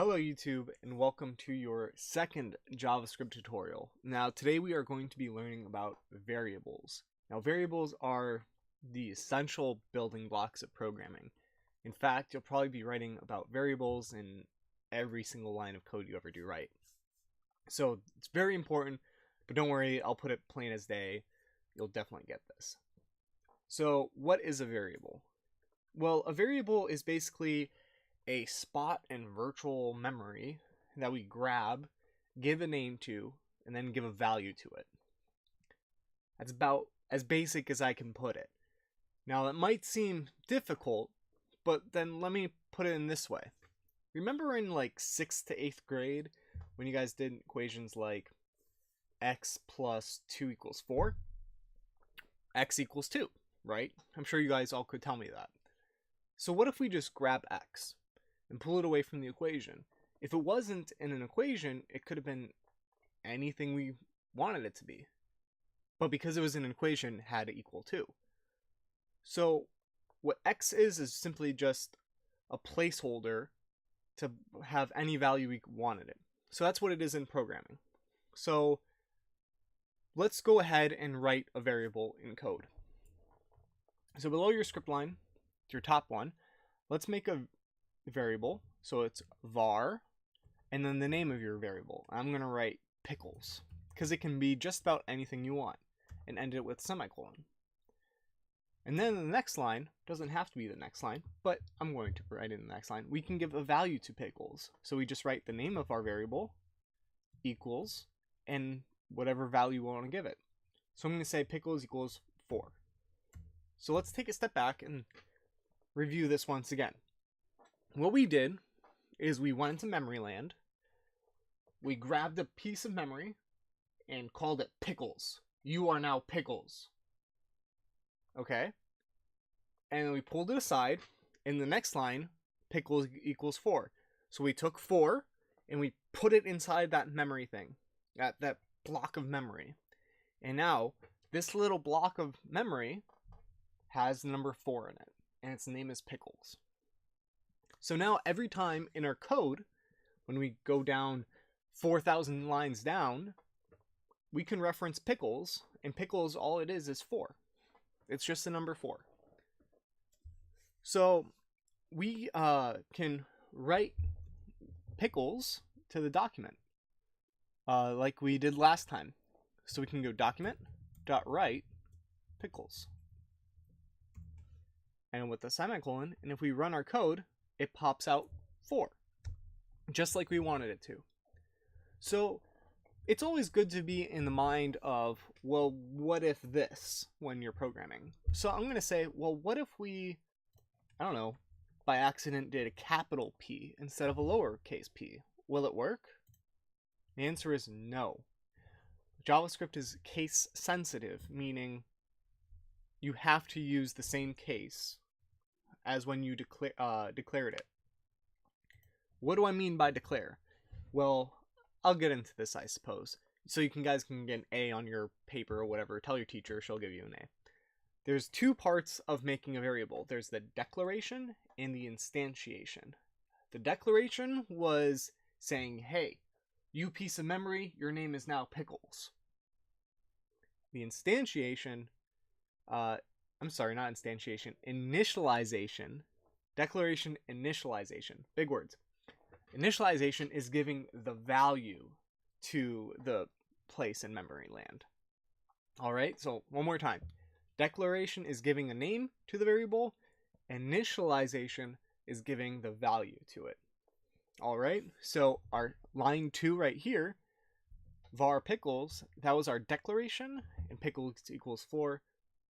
Hello YouTube and welcome to your second JavaScript tutorial. Now today we are going to be learning about variables. Now variables are the essential building blocks of programming. In fact, you'll probably be writing about variables in every single line of code you ever do write. So it's very important, but don't worry, I'll put it plain as day. You'll definitely get this. So what is a variable? Well, a variable is basically a spot in virtual memory that we grab, give a name to, and then give a value to it. That's about as basic as I can put it. Now, it might seem difficult, but then let me put it in this way. Remember in like 6th to 8th grade when you guys did equations like x plus 2 equals 4? X equals 2, right? I'm sure you guys all could tell me that. So what if we just grab x and pull it away from the equation? If it wasn't in an equation, it could have been anything we wanted it to be. But because it was in an equation, it had to equal 2. So what x is simply just a placeholder to have any value we wanted it. So that's what it is in programming. So let's go ahead and write a variable in code. So below your script line, your top one, let's make a variable. So it's var and then the name of your variable. I'm going to write pickles because it can be just about anything you want and end it with semicolon. And then the next line doesn't have to be the next line, but I'm going to write in the next line. We can give a value to pickles. So we just write the name of our variable equals and whatever value we want to give it. So I'm going to say pickles equals 4. So let's take a step back and review this once again. What we did is we went into memory land, we grabbed a piece of memory and called it pickles. You are now pickles. Okay? And then we pulled it aside. In the next line, pickles equals 4. So we took 4 and we put it inside that memory thing, that block of memory. And now this little block of memory has the number 4 in it, and its name is pickles. So now every time in our code, when we go down 4,000 lines down, we can reference pickles, and pickles, all it is 4. It's just the number 4. So we can write pickles to the document like we did last time. So we can go document.write pickles. And with the semicolon, and if we run our code, it pops out 4, just like we wanted it to. So it's always good to be in the mind of, well, what if this when you're programming? So I'm going to say, well, what if we, I don't know, by accident did a capital P instead of a lowercase p? Will it work? The answer is no. JavaScript is case sensitive, meaning you have to use the same case as when you declared it. What do I mean by declare? Well, I'll get into this, I suppose. So you guys can get an A on your paper or whatever. Tell your teacher, she'll give you an A. There's 2 parts of making a variable. There's the declaration and the instantiation. The declaration was saying, hey, you piece of memory, your name is now pickles. The instantiation, I'm sorry, not instantiation, initialization, declaration, initialization, big words. Initialization is giving the value to the place in memory land. All right, so one more time. Declaration is giving a name to the variable. Initialization is giving the value to it. All right, so our line 2 right here, var pickles, that was our declaration, and pickles equals 4.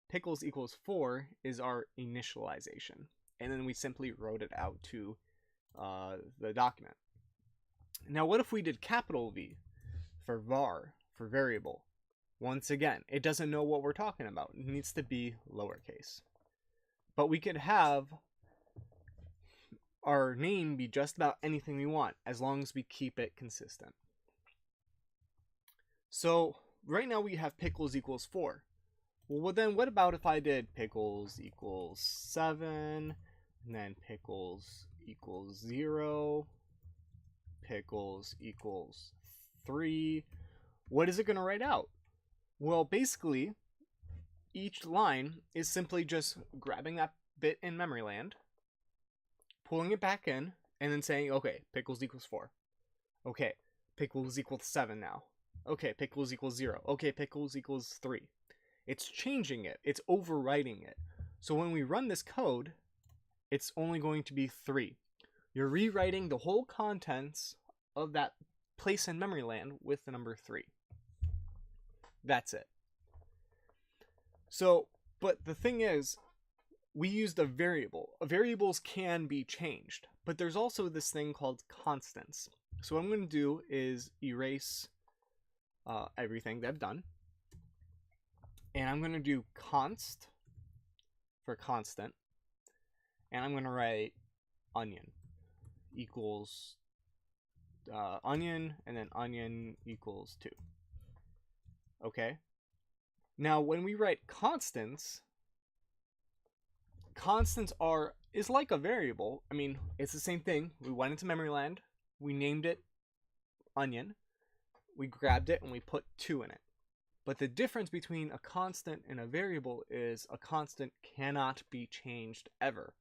Pickles equals 4 is our initialization. And then we simply wrote it out to the document. Now what if we did capital V for var, for variable? Once again, it doesn't know what we're talking about. It needs to be lowercase. But we could have our name be just about anything we want, as long as we keep it consistent. So right now we have pickles equals 4. Well, then what about if I did pickles equals 7, and then pickles equals 0, pickles equals 3, what is it going to write out? Well, basically, each line is simply just grabbing that bit in memory land, pulling it back in, and then saying, okay, pickles equals 4. Okay, pickles equals 7 now. Okay, pickles equals 0. Okay, pickles equals 3. It's changing it. It's overwriting it. So when we run this code, it's only going to be 3. You're rewriting the whole contents of that place in memory land with the number 3. That's it. So, but the thing is, we used a variable. Variables can be changed, but there's also this thing called constants. So what I'm going to do is erase everything that I've done, and I'm going to do const for constant, and I'm going to write onion equals onion, and then onion equals 2. Okay. Now, when we write constants is like a variable. I mean, it's the same thing. We went into memory land, we named it onion, we grabbed it, and we put 2 in it. But the difference between a constant and a variable is a constant cannot be changed ever.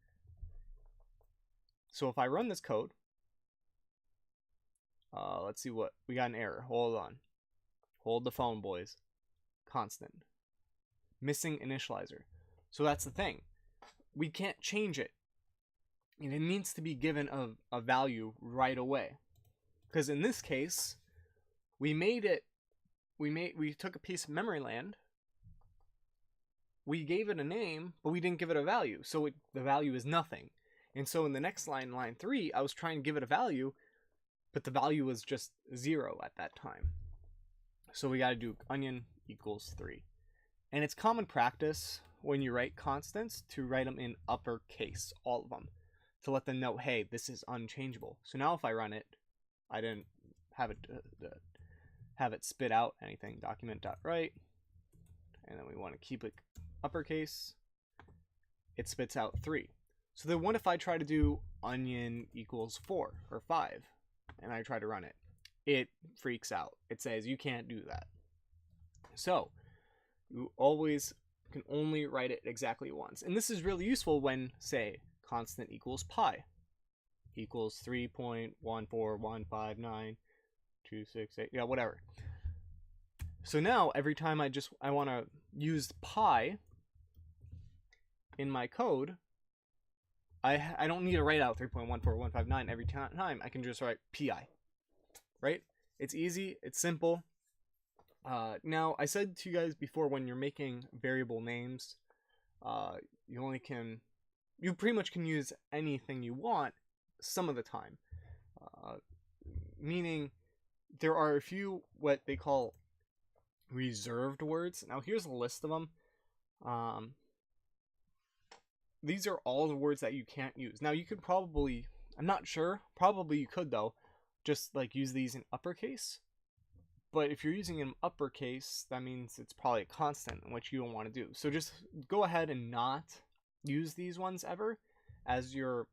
So if I run this code, let's see what we got. An error. Hold on. Hold the phone, boys. Constant. Missing initializer. So that's the thing. We can't change it. And it needs to be given a value right away. Because in this case, we took a piece of memory land, we gave it a name, but we didn't give it a value. So the value is nothing. And so in the next line, line 3, I was trying to give it a value, but the value was just 0 at that time. So we got to do onion equals 3. And it's common practice when you write constants to write them in uppercase, all of them, to let them know, hey, this is unchangeable. So now if I run it, I didn't have it spit out anything. Document.write, and then we want to keep it uppercase. It spits out 3. So then what if I try to do onion equals 4 or 5, and I try to run it? It freaks out. It says you can't do that. So you always can only write it exactly once. And this is really useful when, say, constant equals pi equals 3.14159 268, yeah, whatever. So now every time I want to use pi in my code, I don't need to write out 3.14159 every time. I can just write pi, right? It's easy, it's simple. Now, I said to you guys before, when you're making variable names, you pretty much can use anything you want some of the time. Meaning, there are a few what they call reserved words. Now, here's a list of them. These are all the words that you can't use. Now, you could probably, I'm not sure, probably you could though, just like use these in uppercase. But if you're using in uppercase, that means it's probably a constant, which you don't want to do. So just go ahead and not use these ones ever as your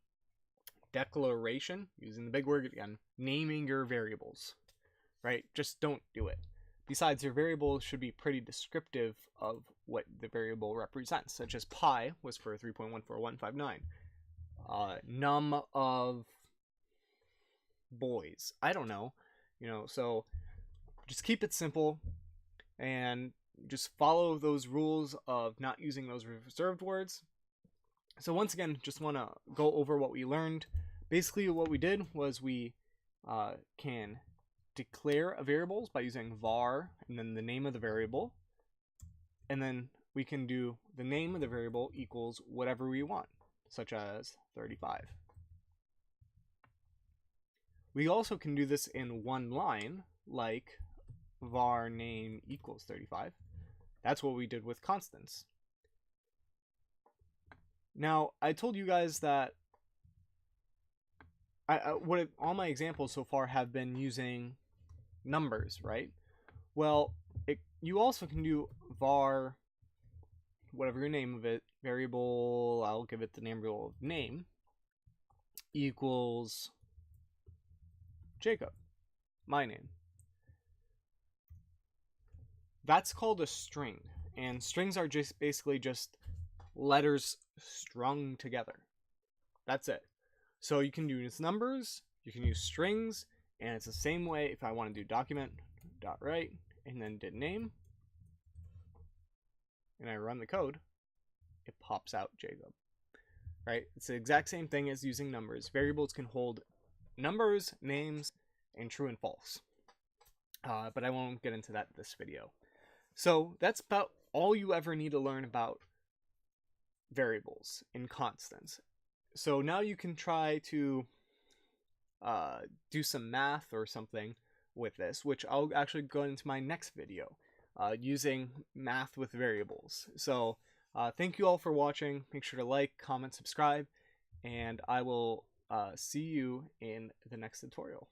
declaration, using the big word again, naming your variables, right? Just don't do it. Besides, your variable should be pretty descriptive of what the variable represents, such as pi was for 3.14159. Num of boys. I don't know. So just keep it simple and just follow those rules of not using those reserved words. So once again, just want to go over what we learned. Basically, what we did was we can declare a variable by using var and then the name of the variable, and then we can do the name of the variable equals whatever we want, such as 35. We also can do this in one line, like var name equals 35. That's what we did with constants. Now, I told you guys that all my examples so far have been using numbers, right? Well, you also can do var, whatever your name of it, variable, I'll give it the name equals Jacob, my name. That's called a string, and strings are just basically just letters strung together. That's it. So you can use numbers, you can use strings, and it's the same way if I want to do document.write and then did name, and I run the code, it pops out Jacob. Right? It's the exact same thing as using numbers. Variables can hold numbers, names, and true and false. But I won't get into that in this video. So that's about all you ever need to learn about variables and constants. So now you can try to do some math or something with this, which I'll actually go into my next video, using math with variables. So thank you all for watching. Make sure to like, comment, subscribe, and I will see you in the next tutorial.